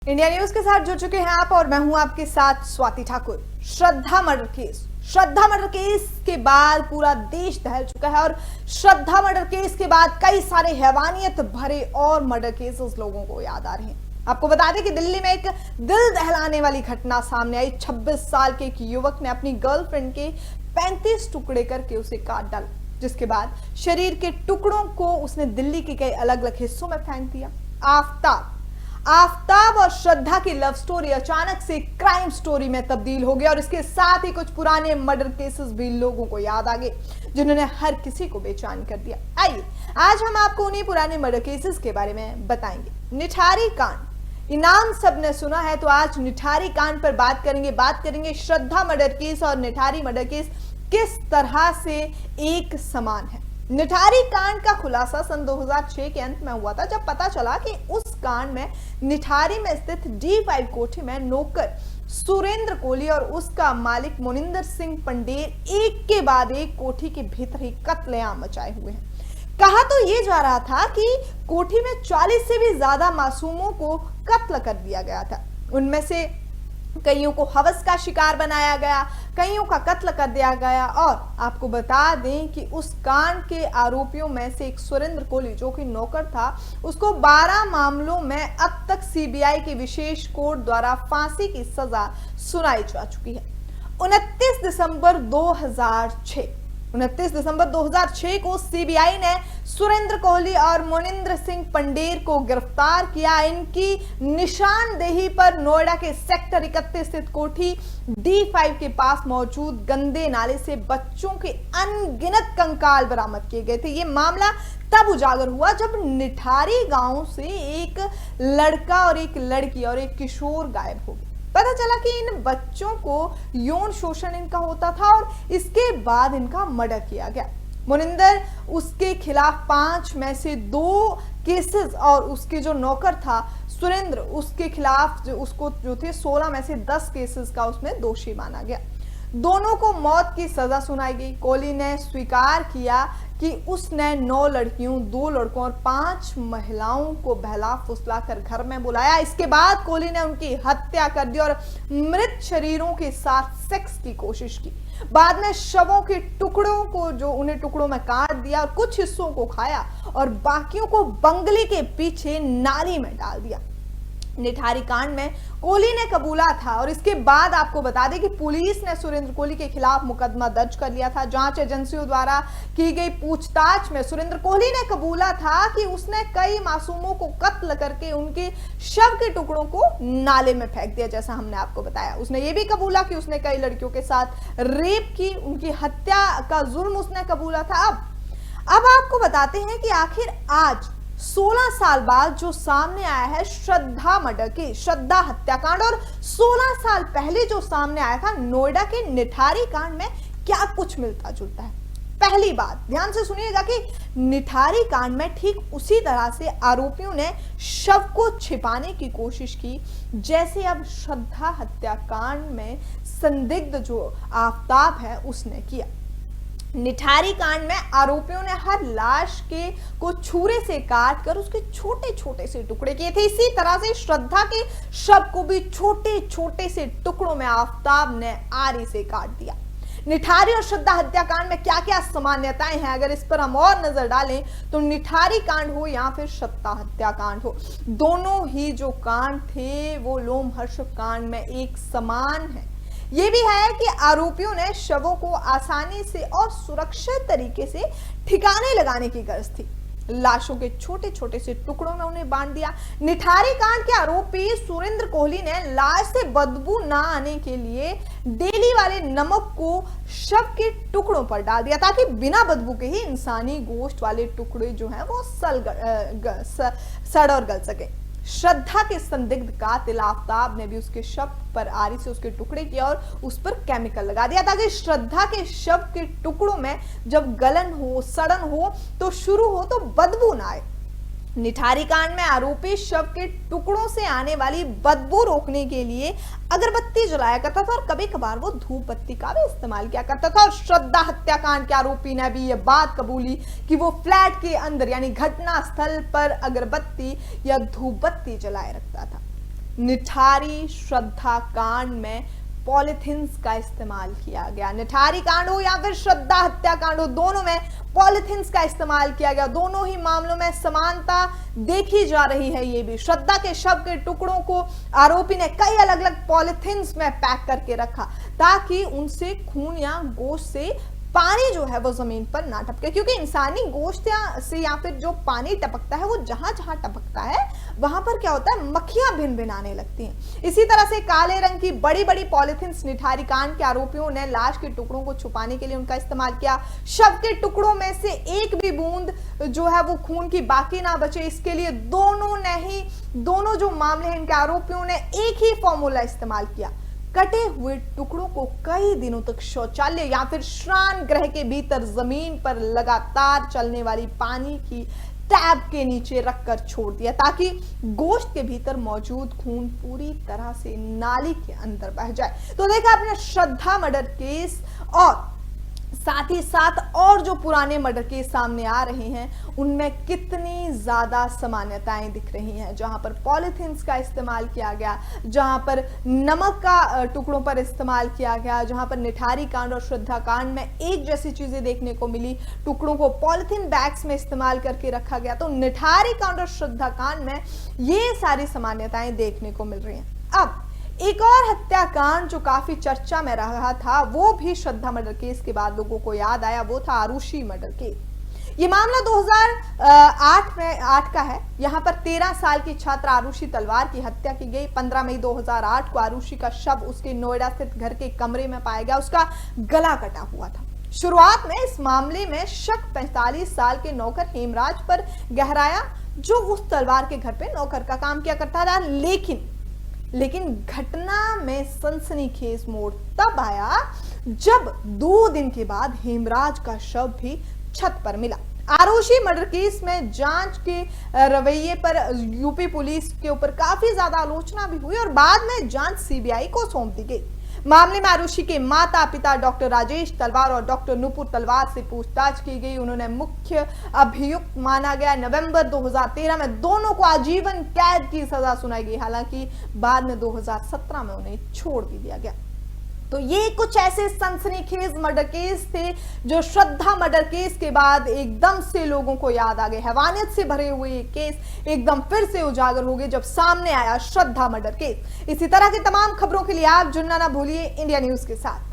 India news के साथ जुड़ चुके हैं आप और मैं हूं आपके साथ स्वाति ठाकुर। श्रद्धा मर्डर केस के बाद पूरा देश दहल चुका है और श्रद्धा मर्डर केस के बाद कई सारे हैवानियत भरे और मर्डर केसेस लोगों को याद आ रहे हैं। आपको बता दें कि दिल्ली में एक दिल दहलाने वाली घटना सामने आई। 26 साल के एक युवक ने अपनी गर्लफ्रेंड के 35 टुकड़े करके उसे काट डाला, जिसके बाद शरीर के टुकड़ों को उसने दिल्ली के कई अलग अलग हिस्सों में फेंक दिया। आफताब और श्रद्धा की लव स्टोरी अचानक से क्राइम स्टोरी में तब्दील हो गया और इसके साथ ही कुछ पुराने मर्डर केसेस भी लोगों को याद आ गए, जिन्होंने हर किसी को बेचैन कर दिया। आइए आज हम आपको उन्हीं पुराने मर्डर केसेस के बारे में बताएंगे। निठारी कांड, ये नाम सबने सुना है, तो आज निठारी कांड पर बात करेंगे। श्रद्धा मर्डर केस और निठारी मर्डर केस किस तरह से एक समान है। निठारी कांड का खुलासा सन 2006 के अंत में हुआ था, जब पता चला कि उस कांड में निठारी में स्थित D5 कोठी में नौकर सुरेंद्र कोहली और उसका मालिक मोनिंदर सिंह पंडेर एक के बाद एक कोठी के भीतर ही कत्लेआम मचाए हुए हैं। कहा तो ये जा रहा था कि कोठी में 40 से भी ज्यादा मासूमों को कत्ल कर दिया गया था। उनमें से कईयों को हवस का शिकार बनाया गया, कईयों का कत्ल कर दिया गया। और आपको बता दें कि उस कांड के आरोपियों में से एक सुरेंद्र कोहली, जो कि नौकर था, उसको 12 मामलों में अब तक सीबीआई की विशेष कोर्ट द्वारा फांसी की सजा सुनाई जा चुकी है। 29 दिसंबर 2006 को सीबीआई ने सुरेंद्र कोहली और मोनिंदर सिंह पंडेर को गिरफ्तार किया। इनकी निशानदेही पर नोएडा के सेक्टर 31 स्थित कोठी D5 के पास मौजूद गंदे नाले से बच्चों के अनगिनत कंकाल बरामद किए गए थे। ये मामला तब उजागर हुआ जब निठारी गांव से एक लड़का और एक लड़की और एक किशोर गायब हो गए। पता चला कि इन बच्चों को यौन शोषण इनका होता था और इसके बाद इनका मर्डर किया गया। मोनिंदर, उसके खिलाफ 5 में से 2 केसेस और उसके जो नौकर था सुरेंद्र, उसके खिलाफ उसको जो थे 16 में से 10 केसेस का उसमें दोषी माना गया। दोनों को मौत की सजा सुनाई गई। कोहली ने स्वीकार किया कि उसने 9 लड़कियों, 2 लड़कों और 5 महिलाओं को बहला फुसला कर घर में बुलाया। इसके बाद कोहली ने उनकी हत्या कर दी और मृत शरीरों के साथ सेक्स की कोशिश की। बाद में शवों के टुकड़ों को उन्हें टुकड़ों में काट दिया और कुछ हिस्सों को खाया और बाकियों को बंगले के पीछे नाली में डाल दिया। निठारी कांड में कोहली ने कबूला था और इसके बाद आपको बता दें कि पुलिस ने सुरेंद्र कोहली के खिलाफ मुकदमा दर्ज कर लिया था। जांच एजेंसियों द्वारा की गई पूछताछ में सुरेंद्र कोहली ने कबूला था कि उसने कई मासूमों को कत्ल करके उनके शव के टुकड़ों को नाले में फेंक दिया, जैसा हमने आपको बताया। उसने ये भी कबूला कि उसने कई लड़कियों के साथ रेप की, उनकी हत्या का जुर्म उसने कबूला था। अब आपको बताते हैं कि आखिर आज 16 साल बाद जो सामने आया है श्रद्धा मर्डर की, श्रद्धा हत्याकांड, और 16 साल पहले जो सामने आया था नोएडा के निठारी कांड में क्या कुछ मिलता जुलता है। पहली बात ध्यान से सुनिएगा कि निठारी कांड में ठीक उसी तरह से आरोपियों ने शव को छिपाने की कोशिश की जैसे अब श्रद्धा हत्याकांड में संदिग्ध जो आफताब है उसने किया। निठारी कांड में आरोपियों ने हर लाश को छुरे से काट कर उसके छोटे छोटे से टुकड़े किए थे। इसी तरह से श्रद्धा के शव को भी छोटे छोटे से टुकड़ों में आफताब ने आरी से काट दिया। निठारी और श्रद्धा हत्याकांड में क्या क्या सामान्यताएं हैं, अगर इस पर हम और नजर डालें तो निठारी कांड हो या फिर श्रद्धा हत्याकांड हो, दोनों ही जो कांड थे वो लोमहर्षक कांड में एक समान है। ये भी है कि आरोपियों ने शवों को आसानी से और सुरक्षित तरीके से ठिकाने लगाने की गर्ज थी। लाशों के छोटे छोटे से टुकड़ों में उन्हें बांध दिया। निठारी कांड के आरोपी सुरेंद्र कोहली ने लाश से बदबू ना आने के लिए डेली वाले नमक को शव के टुकड़ों पर डाल दिया ताकि बिना बदबू के ही इंसानी गोश्त वाले टुकड़े जो हैं वो सड़ और गल सके। श्रद्धा के संदिग्ध कातिल आफताब ने भी उसके शव पर आरी से उसके टुकड़े किया और उस पर केमिकल लगा दिया ताकि श्रद्धा के शव के टुकड़ों में जब गलन हो, सड़न हो तो शुरू हो तो बदबू ना आए। निठारी कांड में आरोपी शव के टुकड़ों से आने वाली बदबू रोकने के लिए अगरबत्ती जलाया करता था और कभी कभार वो धूप बत्ती का भी इस्तेमाल किया करता था। और श्रद्धा हत्याकांड के आरोपी ने भी ये बात कबूली कि वो फ्लैट के अंदर यानी घटना स्थल पर अगरबत्ती या धूप बत्ती जलाए रखता था। निठारी श्रद्धा कांड में पॉलिथिन्स का इस्तेमाल किया गया। निठारी कांड हो या फिर श्रद्धा हत्याकांड हो, दोनों में पॉलिथिन्स का इस्तेमाल किया गया। दोनों ही मामलों में समानता देखी जा रही है। ये भी श्रद्धा के शव के टुकड़ों को आरोपी ने कई अलग अलग पॉलिथिन्स में पैक करके रखा ताकि उनसे खून या गोश्त से पानी जो है वो जमीन पर ना टपके, क्योंकि इंसानी गोश्त या फिर जो पानी टपकता है वो जहां जहां टपकता है वहां पर क्या होता है, मक्खियां भिन भिनाने लगती हैं। इसी तरह से काले रंग की बड़ी बड़ी पॉलिथिन्स निठारी कांड के आरोपियों ने लाश के टुकड़ों को छुपाने के लिए उनका इस्तेमाल किया। शव के टुकड़ों में से एक भी बूंद जो है वो खून की बाकी ना बचे, इसके लिए दोनों जो मामले हैं इनके आरोपियों ने एक ही फॉर्मूला इस्तेमाल किया। कटे हुए टुकड़ों को कई दिनों तक शौचालय या फिर स्नान गृह के भीतर जमीन पर लगातार चलने वाली पानी की टैप के नीचे रखकर छोड़ दिया ताकि गोश्त के भीतर मौजूद खून पूरी तरह से नाली के अंदर बह जाए। तो देखा आपने श्रद्धा मर्डर केस और साथ ही साथ और जो पुराने मर्डर केस सामने आ रहे हैं उनमें कितनी ज्यादा समानताएं दिख रही हैं। जहां पर पॉलिथिन्स का इस्तेमाल किया गया, जहां पर नमक का टुकड़ों पर इस्तेमाल किया गया, जहां पर निठारी कांड और श्रद्धा कांड में एक जैसी चीजें देखने को मिली, टुकड़ों को पॉलिथीन बैग्स में इस्तेमाल करके रखा गया। तो निठारी कांड और श्रद्धा कांड में ये सारी समानताएं देखने को मिल रही हैं। अब एक और हत्याकांड जो काफी चर्चा में रहा था, वो भी श्रद्धा मर्डर केस के बाद लोगों को याद आया, वो था आरुषि मर्डर केस। ये मामला 2008 का है। यहाँ पर 13 साल की छात्र आरुषि तलवार की हत्या की गई। 15 मई 2008 को आरुषि का शव उसके नोएडा स्थित घर के कमरे में पाया गया। उसका गला कटा हुआ था। शुरुआत में इस मामले में शक 45 साल के नौकर हेमराज पर गहराया, जो उस तलवार के घर पे नौकर का काम किया करता था। लेकिन घटना में सनसनीखेज मोड़ तब आया जब 2 दिन के बाद हेमराज का शव भी छत पर मिला। आरुषि मर्डर केस में जांच के रवैये पर यूपी पुलिस के ऊपर काफी ज्यादा आलोचना भी हुई और बाद में जांच सीबीआई को सौंप दी गई। मामले में आरुषि के माता पिता डॉक्टर राजेश तलवार और डॉक्टर नुपुर तलवार से पूछताछ की गई। उन्होंने मुख्य अभियुक्त माना गया। नवंबर 2013 में दोनों को आजीवन कैद की सजा सुनाई गई। हालांकि बाद में 2017 में उन्हें छोड़ भी दिया गया। तो ये कुछ ऐसे सनसनीखेज मर्डर केस थे जो श्रद्धा मर्डर केस के बाद एकदम से लोगों को याद आ गए। हैवानियत से भरे हुए ये केस एकदम फिर से उजागर हो गए जब सामने आया श्रद्धा मर्डर केस। इसी तरह की तमाम खबरों के लिए आप जुड़ना ना भूलिए इंडिया न्यूज के साथ।